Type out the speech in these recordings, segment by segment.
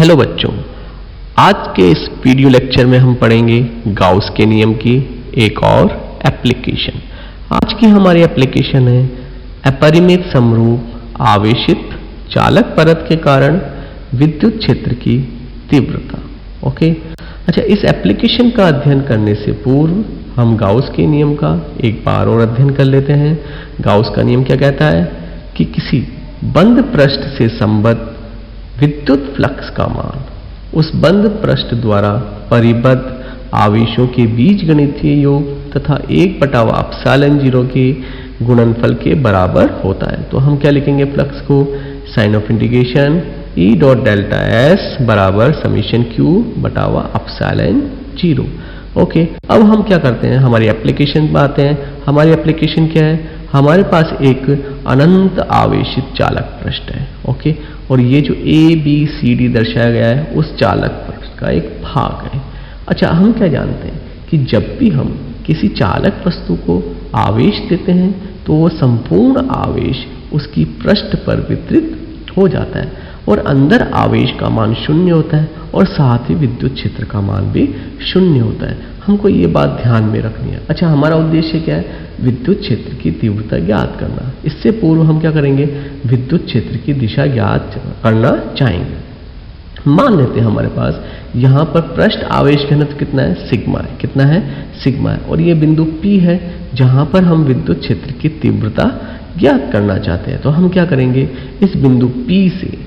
Hello बच्चों, आज के इस वीडियो लेक्चर में हम पढ़ेंगे गाउस के नियम की एक और एप्लीकेशन। आज की हमारी एप्लीकेशन है अपरिमित समरूप आवेशित चालक परत के कारण विद्युत क्षेत्र की तीव्रता। ओके, अच्छा, इस एप्लीकेशन का अध्ययन करने से पूर्व हम गाउस के नियम का एक बार और अध्ययन कर लेते हैं। गाउस का नियम क्या कहता है कि किसी बंद पृष्ठ से संबद्ध विद्युत फ्लक्स का मान उस बंद पृष्ठ द्वारा परिबद्ध आवेशों के बीजगणितीय योग तथा 1/ε0 के गुणनफल के बराबर होता है। तो हम क्या लिखेंगे फ्लक्स को, sign of integration E dot delta S बराबर समीशन Q/ε0। ओके, अब हम क्या करते हैं, हमारी एप्लीकेशन में आते हैं। हमारी एप्लीकेशन क्या है, हमारे पास एक अनंत आवेशित चालक पृष्ठ है। ओके, और ये जो ABCD दर्शाया गया है उस चालक पृष्ठ का एक भाग है। अच्छा, हम क्या जानते हैं कि जब भी हम किसी चालक वस्तु को आवेश देते हैं तो वो संपूर्ण आवेश उसकी पृष्ठ पर वितरित हो जाता है और अंदर आवेश का मान 0 होता है और साथ ही विद्युत क्षेत्र का मान भी 0 होता है। हमको ये बात ध्यान में रखनी है। अच्छा, हमारा उद्देश्य क्या है, विद्युत क्षेत्र की तीव्रता ज्ञात करना। इससे पूर्व हम क्या करेंगे, विद्युत क्षेत्र की दिशा ज्ञात करना चाहेंगे। मान लेते हैं हमारे पास यहाँ पर पृष्ठ आवेश घनत्व कितना है, सिग्मा है। कितना है, सिग्मा है। और ये बिंदु P है जहाँ पर हम विद्युत क्षेत्र की तीव्रता ज्ञात करना चाहते हैं। तो हम क्या करेंगे, इस बिंदु P से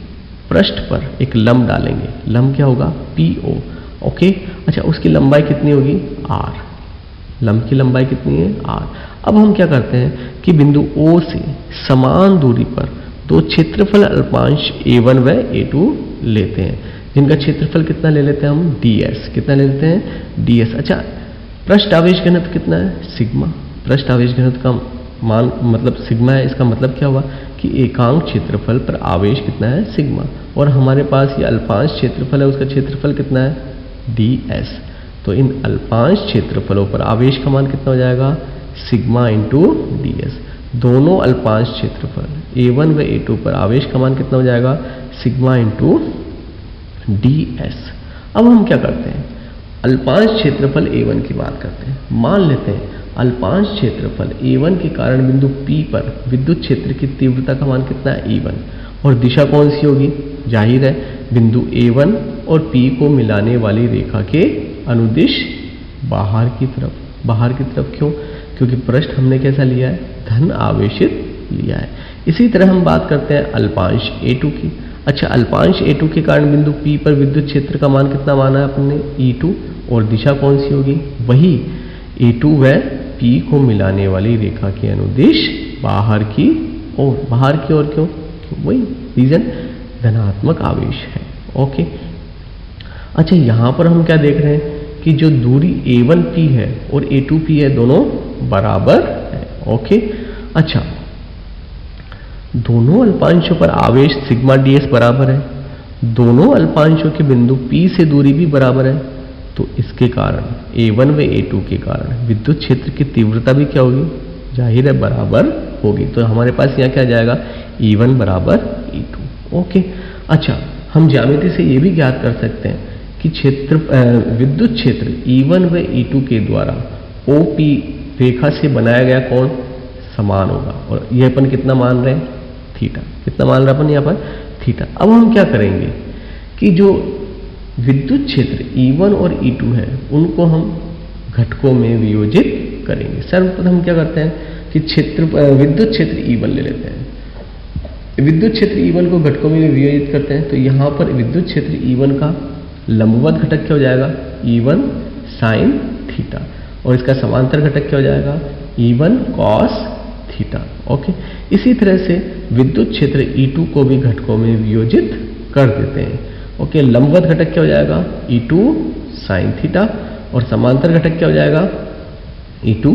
पृष्ठ पर एक लंब डालेंगे। लंब क्या होगा, PO। ओके, अच्छा, उसकी लंबाई कितनी होगी, R। लंब की लंबाई कितनी है, R। अब हम क्या करते हैं कि बिंदु O से समान दूरी पर दो क्षेत्रफल अल्पांश A1 व A2 लेते हैं, जिनका क्षेत्रफल कितना ले लेते हैं हम, DS। कितना ले लेते हैं, DS। अच्छा, पृष्ठ आवेश घनत्व कितना है, सिग्मा। पृष्ठ आवेश घनत्व का मान मतलब सिग्मा है। इसका मतलब क्या हुआ कि एकांक क्षेत्रफल पर आवेश कितना है, सिग्मा। और हमारे पास ये अल्पांश क्षेत्रफल है, उसका क्षेत्रफल कितना है, DS। तो इन अल्पांश क्षेत्रफलों पर आवेश का मान कितना हो जाएगा, सिग्मा इंटू DS। दोनों अल्पांश क्षेत्रफल A1 व A2 पर आवेश का मान कितना हो जाएगा, सिग्मा इंटू DS। अब हम क्या करते हैं, अल्पांश क्षेत्रफल A1 की बात करते हैं। मान लेते हैं अल्पांश क्षेत्रफल A1 के कारण बिंदु P पर विद्युत क्षेत्र की तीव्रता का मान कितना है, E1। और दिशा कौन सी होगी, जाहिर है बिंदु A1 और P को मिलाने वाली रेखा के अनुदिश बाहर की तरफ। बाहर की तरफ क्यों, क्योंकि पृष्ठ हमने कैसा लिया है, धन आवेशित लिया है। इसी तरह हम बात करते हैं अल्पांश A2 की। अच्छा, अल्पांश A2 के कारण बिंदु P पर विद्युत क्षेत्र का मान कितना माना है अपने, E2। और दिशा कौन सी होगी, वही A2 व P को मिलाने वाली रेखा के अनुदिश बाहर की ओर। बाहर की ओर क्यों, वही रीजन धनात्मक आवेश है। ओके, अच्छा, यहाँ पर हम क्या देख रहे हैं कि जो दूरी A1P है और A2P है दोनों बराबर है। ओके, अच्छा, दोनों अल्पांशों पर आवेश सिग्मा DS बराबर है। दोनों अल्पांशों के बिंदु P से दूरी भी बराबर है। तो इसके कारण A1 व A2 के कारण विद्युत क्षेत्र की तीव्रता भी क्या होगी, जाहिर है बराबर होगी। तो हमारे पास यहाँ क्या जाएगा, E1 बराबर E2। ओके, अच्छा, हम ज्यामिति से ये भी ज्ञात कर सकते हैं कि विद्युत क्षेत्र E1 व E2 के द्वारा OP रेखा से बनाया गया कोण समान होगा। और ये अपन कितना मान रहे हैं, थीटा। कितना मान रहे हैं अपन यहाँ पर, थीटा। अब हम क्या करेंगे कि जो विद्युत क्षेत्र E1 और E2 है उनको हम घटकों में वियोजित करेंगे। सर्वप्रथम हम क्या करते हैं कि विद्युत क्षेत्र E1 ले लेते हैं। विद्युत क्षेत्र E1 को घटकों में वियोजित करते हैं। तो यहाँ पर विद्युत क्षेत्र E1 का लंबवत घटक क्या हो जाएगा, E1 साइन थीटा। और इसका समांतर घटक क्या हो जाएगा, E1 कॉस थीटा। ओके, इसी तरह से विद्युत क्षेत्र E2 को भी घटकों में वियोजित कर देते हैं। ओके, लंबवत घटक क्या हो जाएगा, E2 साइन थीटा। और समांतर घटक क्या हो जाएगा, E2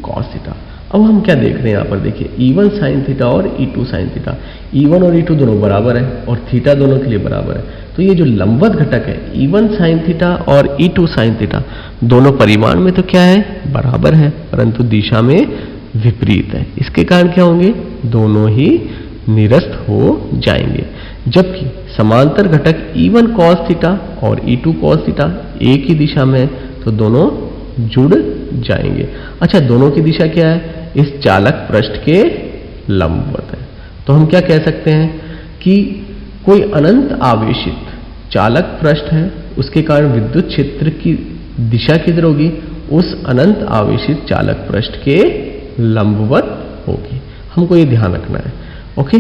कॉस थीटा। अब हम क्या देख रहे हैं यहाँ पर, देखिए E1 साइन थीटा और E2 साइन थीटा। E1 और E2 दोनों बराबर है और थीटा दोनों के लिए बराबर है। तो ये जो लंबवत घटक है E1 साइन थीटा और E2 साइन थीटा दोनों परिमाण में तो क्या है, बराबर है, परंतु दिशा में विपरीत है। इसके कारण क्या होंगे, दोनों ही निरस्त हो जाएंगे। जबकि समांतर घटक E1 cos थीटा और E2 cos थीटा एक ही दिशा में है, तो दोनों जुड़ जाएंगे। अच्छा, दोनों की दिशा क्या है? इस चालक पृष्ठ के लंबवत है। तो हम क्या कह सकते हैं कि कोई अनंत आवेशित चालक पृष्ठ है, उसके कारण विद्युत क्षेत्र की दिशा किधर होगी? उस अनंत आवेशित चालक पृष्ठ के लंबवत होगी। हमको ये ध्यान रखना है। ओके,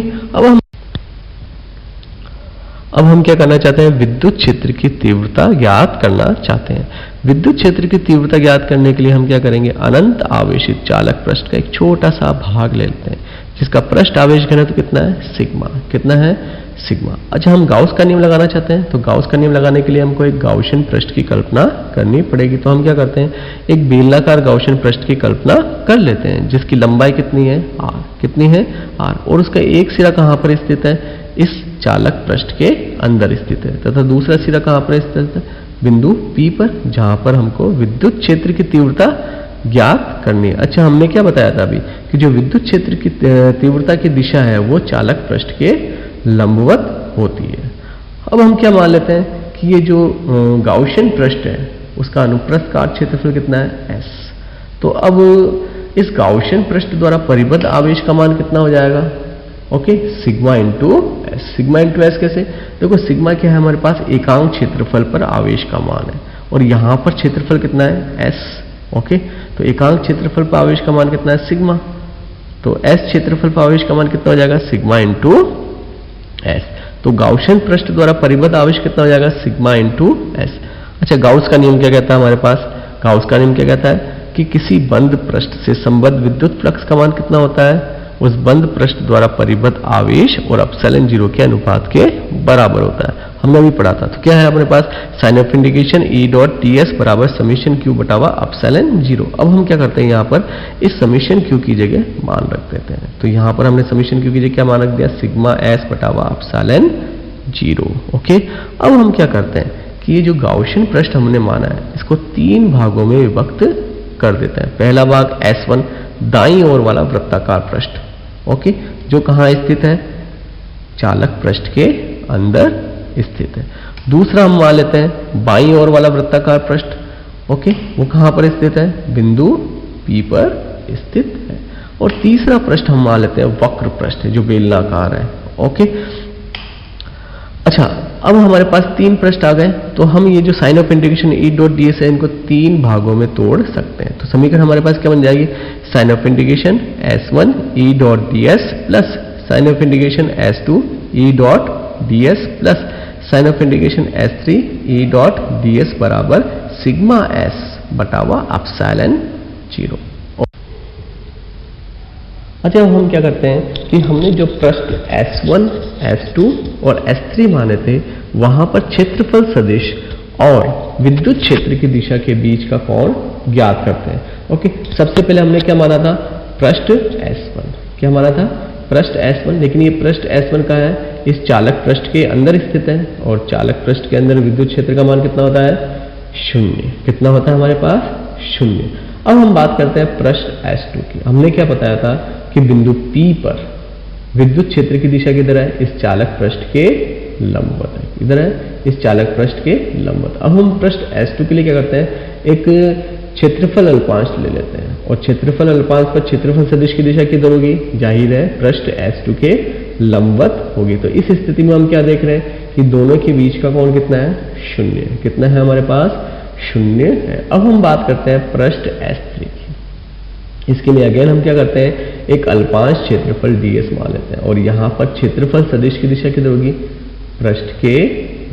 अब हम क्या करना चाहते हैं? विद्युत क्षेत्र की तीव्रता ज्ञात करना चाहते हैं। विद्युत क्षेत्र की तीव्रता ज्ञात करने के लिए हम क्या करेंगे? अनंत आवेशित चालक पृष्ठ का एक छोटा सा भाग ले लेते हैं, जिसका पृष्ठ आवेश घनत्व कितना है? सिग्मा। कितना है? सिग्मा। अच्छा, हम गाउस का नियम लगाना चाहते हैं, तो गाउस का नियम लगाने के लिए हमको एक गाउसियन पृष्ठ की कल्पना करनी पड़ेगी। तो हम क्या करते हैं? एक बेलनाकार गाउसियन पृष्ठ की कल्पना कर लेते हैं, जिसकी लंबाई कितनी है? r। कितनी है? r। और उसका एक सिरा कहां पर स्थित है? इस चालक पृष्ठ के अंदर स्थित है, तथा दूसरा सिरा कहां पर स्थित है? बिंदु P पर, जहां पर हमको विद्युत क्षेत्र की तीव्रता ज्ञात करनी है। अच्छा, हमने क्या बताया था अभी कि जो विद्युत क्षेत्र की तीव्रता की दिशा है वो चालक पृष्ठ के लंबवत होती है। अब हम क्या मान लेते हैं कि ये जो गाउसियन पृष्ठ है उसका अनुप्रस्थ काट क्षेत्रफल कितना है? S। तो अब इस गाउसियन पृष्ठ द्वारा परिबद्ध आवेश का मान कितना हो जाएगा? Okay, sigma into S. Sigma into S कैसे? देखो, सिग्मा क्या है? हमारे पास एकांक क्षेत्रफल पर आवेश का मान है, और यहां पर क्षेत्रफल कितना है? एस। ओके, तो एकांक क्षेत्रफल पर आवेश का मान कितना है? सिग्मा। तो एस क्षेत्रफल पर आवेश का मान कितना हो जाएगा? Sigma into S. तो गाउसियन पृष्ठ द्वारा परिबद्ध आवेश कितना हो जाएगा? Sigma into S. अच्छा, गाउस का नियम क्या कहता है हमारे पास? गाउस का नियम क्या कहता है कि किसी बंद पृष्ठ से संबद्ध विद्युत फ्लक्स का मान कितना होता है? उस बंद पृष्ठ द्वारा परिबद्ध आवेश और एप्सिलॉन जीरो के अनुपात के बराबर होता है। हमने अभी पढ़ा था। तो क्या है अपने पास? Sign of integration E dot ds बराबर समीशन Q बटावा एप्सिलॉन जीरो। अब हम क्या करते हैं? यहाँ पर इस समीशन Q की जगह मान रख देते हैं। तो यहाँ पर हमने समीशन Q की जगह क्या मान रख दिया? सिग्मा s बटावा एप्सिलॉन जीरो। ओके, अब हम क्या करते हैं कि ये जो गाउसियन पृष्ठ हमने माना है, इसको तीन भागों में विभक्त कर देते हैं। पहला भाग S1, दाईं ओर वाला वृत्ताकार पृष्ठ। ओके, जो कहां स्थित है? चालक पृष्ठ के अंदर स्थित है। दूसरा हम मान लेते हैं बाईं ओर वाला वृत्ताकार पृष्ठ। ओके, वो कहां पर स्थित है? बिंदु P पर स्थित है। और तीसरा पृष्ठ हम मान लेते हैं वक्र पृष्ठ है, जो बेलनाकार है। ओके, अच्छा, अब हमारे पास तीन पृष्ठ आ गए, तो हम ये जो sign of integration E dot ds है, इनको तीन भागों में तोड़ सकते हैं। तो समीकरण हमारे पास क्या बन जाएगी? Sign of integration S1 E dot ds plus sign of integration S2 E dot ds plus sign of integration S3 E dot ds बराबर सिग्मा s बटावा एप्सिलॉन जीरो। अच्छा, अब हम क्या करते हैं कि हमने जो पृष्ठ S1, S2 और S3 माने थे, वहां पर क्षेत्रफल सदिश और विद्युत क्षेत्र की दिशा के बीच का कोण ज्ञात करते हैं। ओके, सबसे पहले हमने क्या माना था? पृष्ठ S1। क्या माना था? पृष्ठ S1। लेकिन ये पृष्ठ S1 का है, इस चालक पृष्ठ के अंदर स्थित है, और चालक पृष्ठ के अंदर विद्युत क्षेत्र का मान कितना होता है? 0। कितना होता है हमारे पास? 0। अब हम बात करते हैं पृष्ठ S2 की। हमने क्या बताया था कि बिंदु P पर विद्युत क्षेत्र की दिशा किधर है? इस चालक पृष्ठ के लंबवत है। इधर है, इस चालक पृष्ठ के लंबवत। अब हम पृष्ठ S2 के लिए क्या करते हैं? एक क्षेत्रफल अल्पांश ले लेते हैं, और क्षेत्रफल अल्पांश पर क्षेत्रफल सदिश की दिशा किधर होगी? जाहिर है पृष्ठ S2 के लंबवत होगी। तो इस स्थिति में हम क्या देख रहे हैं कि दोनों के बीच का कोण कितना है? 0। कितना है हमारे पास? 0 है। अब हम बात करते हैं पृष्ठ S3 की। इसके लिए अगेन हम क्या करते हैं? एक अल्पांश क्षेत्रफल ds मान लेते हैं, और यहां पर क्षेत्रफल सदिश की दिशा किधर होगी? पृष्ठ के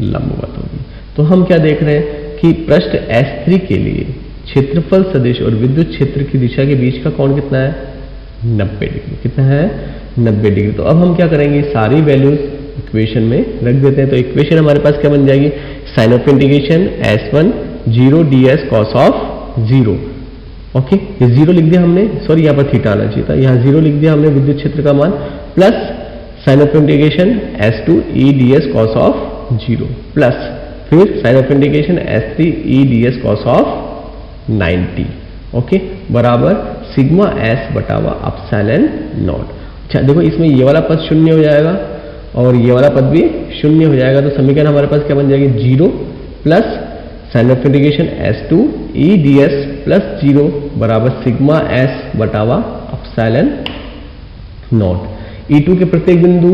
लंबवत होगी। तो हम क्या देख रहे हैं कि पृष्ठ S3 के लिए क्षेत्रफल सदिश और विद्युत क्षेत्र की दिशा के बीच का कोण कितना है? 90 डिग्री। कितना है? 90 डिग्री। तो अब हम क्या करेंगे? सारी वैल्यूज इक्वेशन में रख देते हैं। तो इक्वेशन हमारे पास क्या बन जाएगी? Sign of integration S1 0 ds cos of 0। Okay, ये 0 लिख दिया हमने, सॉरी यहाँ पर थीटा आना चाहिए था, यहाँ 0 लिख दिया हमने विद्युत क्षेत्र का मान, plus sign of integration S2 E ds cos of 0 plus फिर sign of integration S3 E ds cos ऑफ 90। ओके, बराबर सिग्मा s बटावा एप्सिलॉन नॉट। अच्छा देखो, इसमें ये वाला पद 0 हो जाएगा और ये वाला पद भी शून्य हो जाएगा। तो समीकरण हमारे पास क्या बन जाएगी, 0 plus sign of integration S2 E ds plus 0 बराबर सिग्मा S बटावा एप्सिलॉन नॉट। E2 के प्रत्येक बिंदु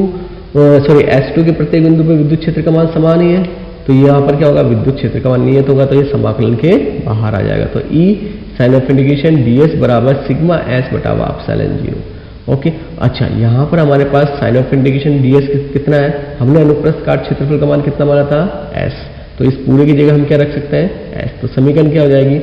S2 के प्रत्येक बिंदु पर विद्युत क्षेत्र का मान समान ही है, तो यहाँ पर क्या होगा, विद्युत क्षेत्र का मान नियत होगा, तो ये समाकलन के बाहर आ जाएगा। तो E sign of integration ds बराबर सिग्मा S बटावा एप्सिलॉन 0। ओके, अच्छा यहाँ पर हमारे पास साइन ऑफ इंटीग्रेशन ds कितना है, हमने अनुप्रस्थ काट क्षेत्रफल का मान कितना माना था, S, तो इस पूरे की जगह हम क्या रख सकते हैं, S। तो समीकरण क्या हो जाएगी,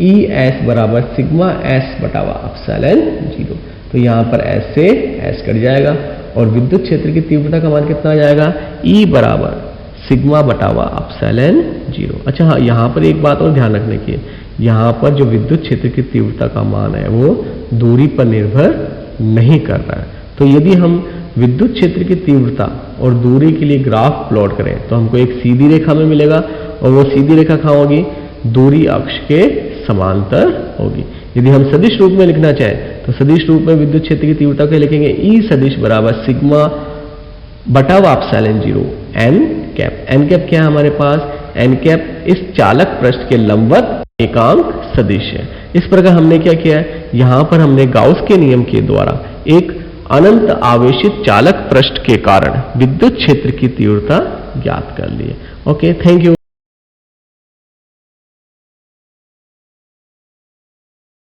ES बराबर सिग्मा S बटावा एप्सिलॉन 0। तो यहाँ पर S से S कट जाएगा और विद्युत क्षेत्र की तीव्रता का मान कितना आ जाएगा, E बराबर सिग्मा बटावा एप्सिलॉन 0। अच्छा हाँ, यहाँ पर एक बात और ध्यान रखने की है, यहाँ पर जो विद्युत क्षेत्र की तीव्रता का मान है वो दूरी पर निर्भर नहीं कर रहा है। तो यदि हम विद्युत क्षेत्र की तीव्रता और दूरी के लिए ग्राफ प्लॉट करें तो हमको एक सीधी रेखा में मिलेगा, और वो सीधी रेखा कहाँ होगी, दूरी अक्ष के समांतर होगी। यदि हम सदिश रूप में लिखना चाहें तो सदिश रूप में विद्युत क्षेत्र की तीव्रता को लिखेंगे E सदिश बराबर सिग्मा बटावा epsilon 0 n cap. n cap क्या है हमारे पास, n कैप इस चालक पृष्ठ के लंबवत एकांक सदिश है। इस प्रकार हमने क्या किया है, यहाँ पर हमने गाउस के नियम के द्वारा एक अनंत आवेशित चालक पृष्ठ के कारण विद्युत क्षेत्र की तीव्रता ज्ञात कर ली है। Okay, thank you.